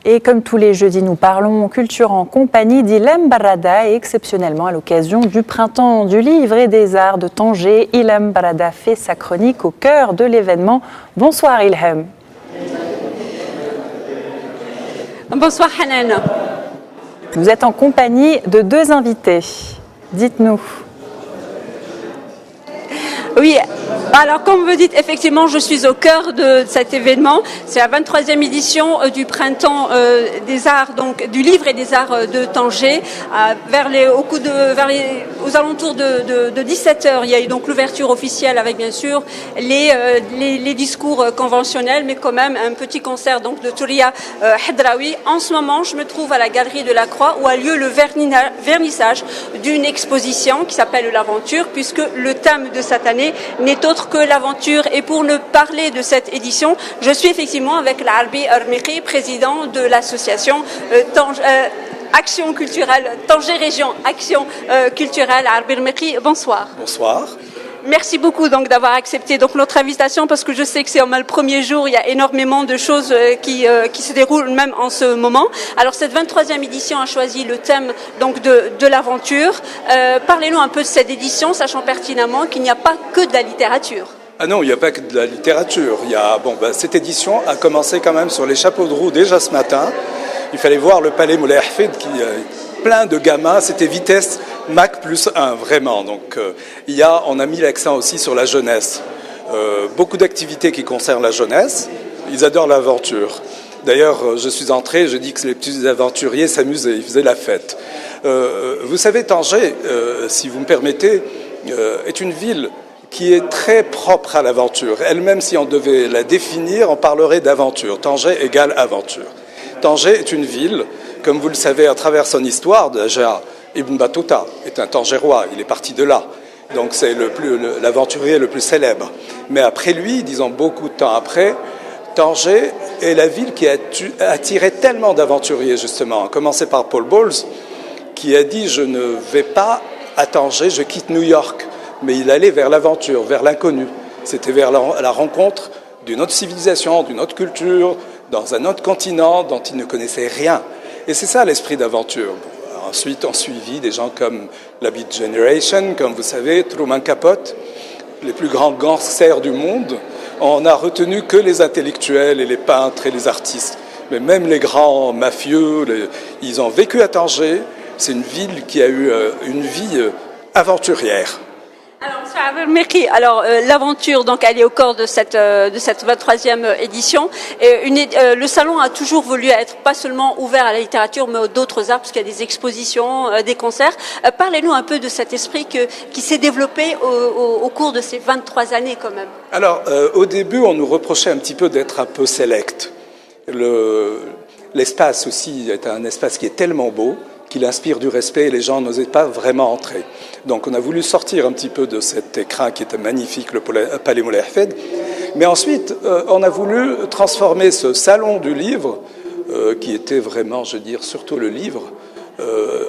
Et comme tous les jeudis, nous parlons culture en compagnie d'Ilham Barada et exceptionnellement à l'occasion du Printemps du Livre et des Arts de Tanger, Ilham Barada fait sa chronique au cœur de l'événement. Bonsoir Ilham. Bonsoir Hanan. Vous êtes en compagnie de deux invités. Dites-nous. Oui, alors comme vous dites, effectivement, je suis au cœur de cet événement. C'est la 23e édition du Printemps des Arts, donc du Livre et des Arts de Tanger. Aux alentours de 17h, il y a eu donc l'ouverture officielle avec bien sûr les discours conventionnels, mais quand même un petit concert donc de Touria Hadraoui. En ce moment, je me trouve à la Galerie de la Croix où a lieu le vernissage d'une exposition qui s'appelle l'Aventure, puisque le thème de cette année n'est autre que l'aventure. Et pour nous parler de cette édition, je suis effectivement avec l'Arbi Armiki, président de l'association Action culturelle, Tanger Région Action culturelle. Arbi Armiki, bonsoir. Bonsoir. Merci beaucoup donc d'avoir accepté donc notre invitation, parce que je sais que c'est le premier jour, il y a énormément de choses qui se déroulent même en ce moment. Alors cette 23e édition a choisi le thème donc de l'aventure. Parlez-nous un peu de cette édition, sachant pertinemment qu'il n'y a pas que de la littérature. Ah non, il n'y a pas que de la littérature. Cette édition a commencé quand même sur les chapeaux de roue déjà ce matin. Il fallait voir le palais Moulay Hafid qui plein de gamins, c'était vitesse Mac plus 1, vraiment. Donc on a mis l'accent aussi sur la jeunesse. Beaucoup d'activités qui concernent la jeunesse. Ils adorent l'aventure. D'ailleurs, je suis entré, je dis que les petits aventuriers s'amusaient, ils faisaient la fête. Vous savez, Tanger, si vous me permettez, est une ville qui est très propre à l'aventure. Elle-même, si on devait la définir, on parlerait d'aventure. Tanger égale aventure. Tanger est une ville, comme vous le savez à travers son histoire, déjà, Ibn Battuta est un Tangérois, il est parti de là. Donc c'est l'aventurier le plus célèbre. Mais après lui, disons beaucoup de temps après, Tanger est la ville qui a attiré tellement d'aventuriers, justement. À commencer par Paul Bowles, qui a dit « Je ne vais pas à Tanger, je quitte New York ». Mais il allait vers l'aventure, vers l'inconnu. C'était vers la rencontre d'une autre civilisation, d'une autre culture, dans un autre continent dont il ne connaissait rien. Et c'est ça l'esprit d'aventure. Ensuite, on suivit des gens comme la Beat Generation, comme vous savez, Truman Capote, les plus grands gangsters du monde. On n'a retenu que les intellectuels et les peintres et les artistes. Mais même les grands mafieux, ils ont vécu à Tanger. C'est une ville qui a eu une vie aventurière. Alors, l'aventure, donc, elle est au cœur de cette 23e édition. Le salon a toujours voulu être pas seulement ouvert à la littérature, mais aux d'autres arts, parce qu'il y a des expositions, des concerts. Parlez-nous un peu de cet esprit qui s'est développé au cours de ces 23 années, quand même. Alors, au début, on nous reprochait un petit peu d'être un peu select. L'espace aussi est un espace qui est tellement beau qu'il inspire du respect et les gens n'osaient pas vraiment entrer. Donc on a voulu sortir un petit peu de cet écrin qui était magnifique, le palais Moulay Hafid. Mais ensuite, on a voulu transformer ce salon du livre, qui était vraiment, je veux dire, surtout le livre,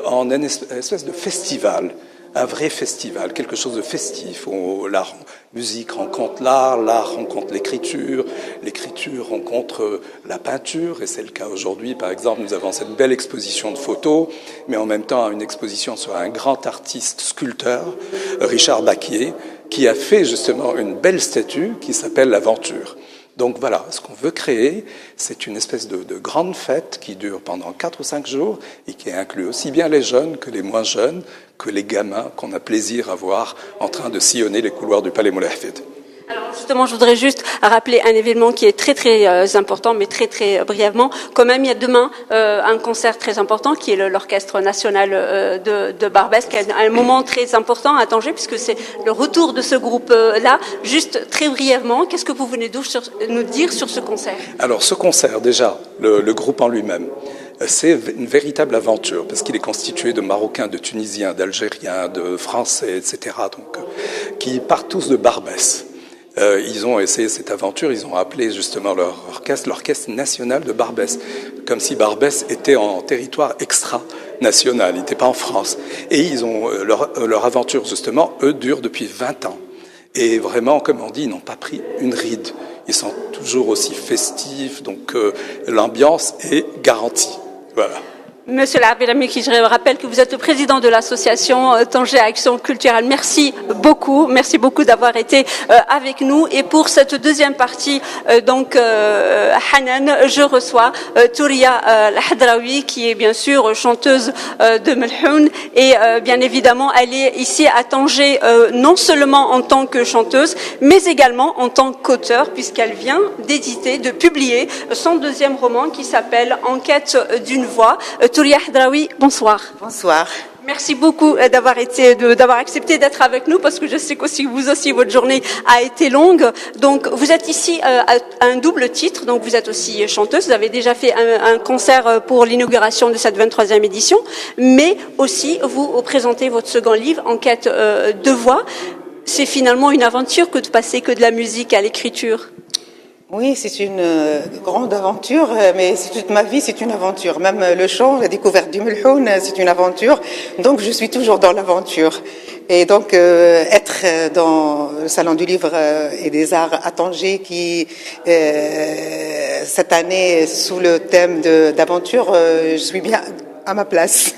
en une espèce de festival. Un vrai festival, quelque chose de festif, où la musique rencontre l'art rencontre l'écriture rencontre la peinture, et c'est le cas aujourd'hui. Par exemple, nous avons cette belle exposition de photos, mais en même temps une exposition sur un grand artiste sculpteur, Richard Baquier, qui a fait justement une belle statue qui s'appelle l'Aventure. Donc voilà, ce qu'on veut créer, c'est une espèce de grande fête qui dure pendant 4 ou 5 jours et qui inclut aussi bien les jeunes que les moins jeunes, que les gamins qu'on a plaisir à voir en train de sillonner les couloirs du palais Moulay Hafid. Alors justement, je voudrais juste rappeler un événement qui est très très important, mais très très brièvement. Quand même, il y a demain un concert très important qui est l'Orchestre National de Barbès, qui est un moment très important à Tanger, puisque c'est le retour de ce groupe-là. Juste très brièvement, qu'est-ce que vous venez nous dire sur ce concert? Alors ce concert, déjà, le groupe en lui-même, c'est une véritable aventure, parce qu'il est constitué de Marocains, de Tunisiens, d'Algériens, de Français, etc., donc, qui partent tous de Barbès. Ils ont essayé cette aventure, ils ont appelé justement leur orchestre l'Orchestre National de Barbès, comme si Barbès était en territoire extra-national, il n'était pas en France. Et ils ont leur aventure, justement, eux, dure depuis 20 ans. Et vraiment, comme on dit, ils n'ont pas pris une ride. ils sont toujours aussi festifs, donc l'ambiance est garantie. Voilà. Monsieur Labirami, qui je rappelle que vous êtes le président de l'association Tanger Action Culturelle. Merci beaucoup d'avoir été avec nous. Et pour cette deuxième partie, Hanan, je reçois Touria Al-Hadraoui, qui est bien sûr chanteuse de Melhoun. Et bien évidemment, elle est ici à Tanger non seulement en tant que chanteuse, mais également en tant qu'auteure, puisqu'elle vient de publier son deuxième roman qui s'appelle En quête d'une voix. Touria Hadraoui, bonsoir. Bonsoir. Merci beaucoup d'avoir accepté d'être avec nous, parce que je sais qu'aussi vous aussi votre journée a été longue. Donc vous êtes ici à un double titre. Donc vous êtes aussi chanteuse. Vous avez déjà fait un concert pour l'inauguration de cette 23e édition, mais aussi vous présentez votre second livre, En quête de voix. C'est finalement une aventure que de passer que de la musique à l'écriture. Oui, c'est une grande aventure, mais toute ma vie, c'est une aventure. Même le chant, la découverte du Melhoun, c'est une aventure. Donc, je suis toujours dans l'aventure. Et donc, être dans le Salon du Livre et des Arts à Tanger, qui, cette année, sous le thème d'aventure, je suis bien à ma place.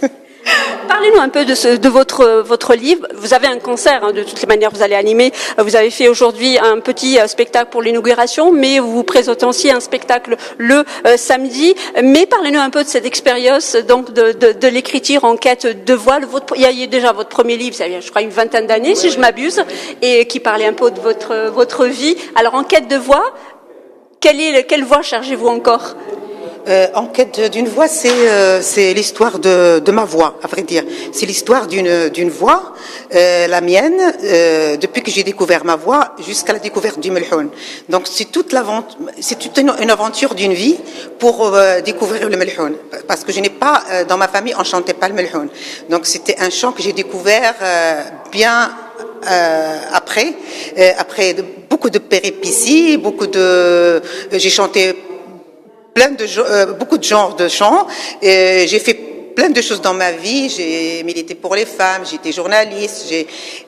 Parlez-nous un peu de votre livre. Vous avez un concert, de toutes les manières, vous allez animer. Vous avez fait aujourd'hui un petit spectacle pour l'inauguration, mais vous présentez aussi un spectacle le samedi. Mais parlez-nous un peu de cette expérience, donc de l'écriture en quête de voix. Il y a déjà votre premier livre, ça vient, je crois, une vingtaine d'années, si je m'abuse, et qui parlait un peu de votre vie. Alors, en quête de voix, quelle voix cherchez-vous encore? En quête d'une voix, c'est l'histoire de ma voix, à vrai dire. C'est l'histoire d'une voix, la mienne, depuis que j'ai découvert ma voix jusqu'à la découverte du Melhoun. Donc c'est toute une aventure d'une vie pour découvrir le Melhoun, parce que je n'ai pas dans ma famille, on chantait pas le Melhoun. Donc c'était un chant que j'ai découvert bien après beaucoup de péripéties, j'ai chanté beaucoup de genres de chants. J'ai fait plein de choses dans ma vie. J'ai milité pour les femmes, j'étais journaliste.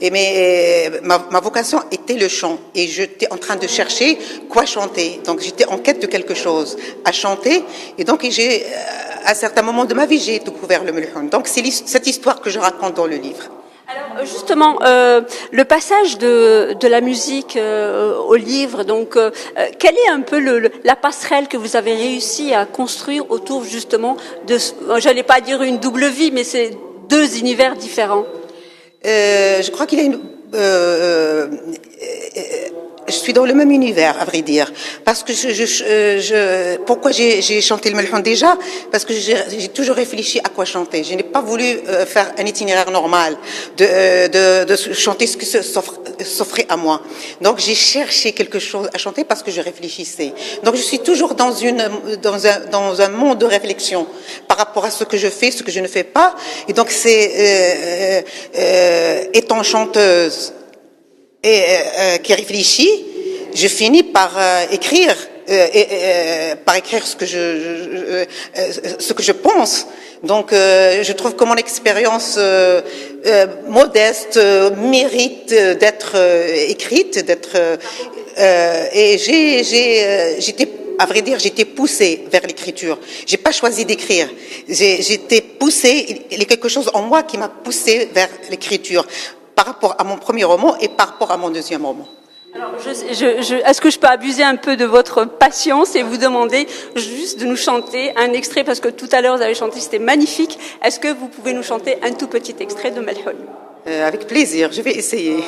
Ma vocation était le chant. Et j'étais en train de chercher quoi chanter. Donc j'étais en quête de quelque chose à chanter. Et donc à certains moments de ma vie, j'ai découvert le Melhoun. Donc c'est cette histoire que je raconte dans le livre. Alors justement, le passage de la musique au livre, donc quelle est un peu la passerelle que vous avez réussi à construire autour justement de, j'allais pas dire une double vie, mais c'est deux univers différents. Je crois qu'il y a je suis dans le même univers, à vrai dire, parce que pourquoi j'ai chanté le Melhoun déjà? Parce que j'ai toujours réfléchi à quoi chanter. Je n'ai pas voulu faire un itinéraire normal de chanter ce qui s'offrait à moi. Donc j'ai cherché quelque chose à chanter parce que je réfléchissais. Donc je suis toujours dans un monde de réflexion par rapport à ce que je fais, ce que je ne fais pas. Et donc c'est étant chanteuse qui réfléchit, je finis par écrire ce que je pense. Donc je trouve que mon expérience modeste mérite d'être écrite, et j'étais, à vrai dire, j'étais poussée vers l'écriture. J'ai pas choisi d'écrire. J'étais poussée, il y a quelque chose en moi qui m'a poussée vers l'écriture, par rapport à mon premier roman et par rapport à mon deuxième roman. Alors, est-ce que je peux abuser un peu de votre patience et vous demander juste de nous chanter un extrait, parce que tout à l'heure vous avez chanté, c'était magnifique. Est-ce que vous pouvez nous chanter un tout petit extrait de Melhoun? Avec plaisir, je vais essayer.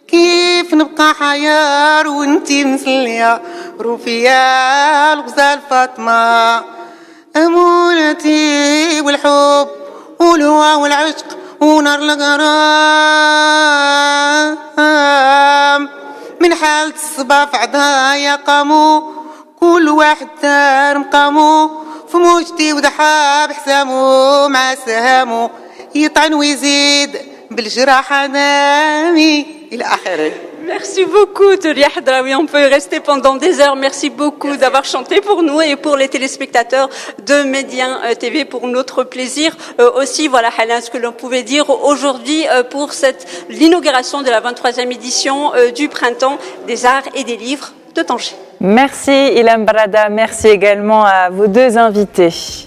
كيف نبقى حيار وانتي مسلية روفيا الغزال فاطمة أمونتي والحب والهوى والعشق ونار الغرام من حالة الصبا في عدايا قاموا كل واحد دار مقامو في موجتي وضحى بحسامو مع سهامو يطعن ويزيد بالجراحة نامي إلى آخره. Merci beaucoup, Touria Hadraoui. On peut y rester pendant des heures. Merci beaucoup d'avoir chanté pour nous et pour les téléspectateurs de Médien TV pour notre plaisir. Aussi, voilà, Halan, ce que l'on pouvait dire aujourd'hui pour l'inauguration de la 23e édition du Printemps des Arts et des Livres de Tanger. Merci Ilham Barada, merci également à vos deux invités.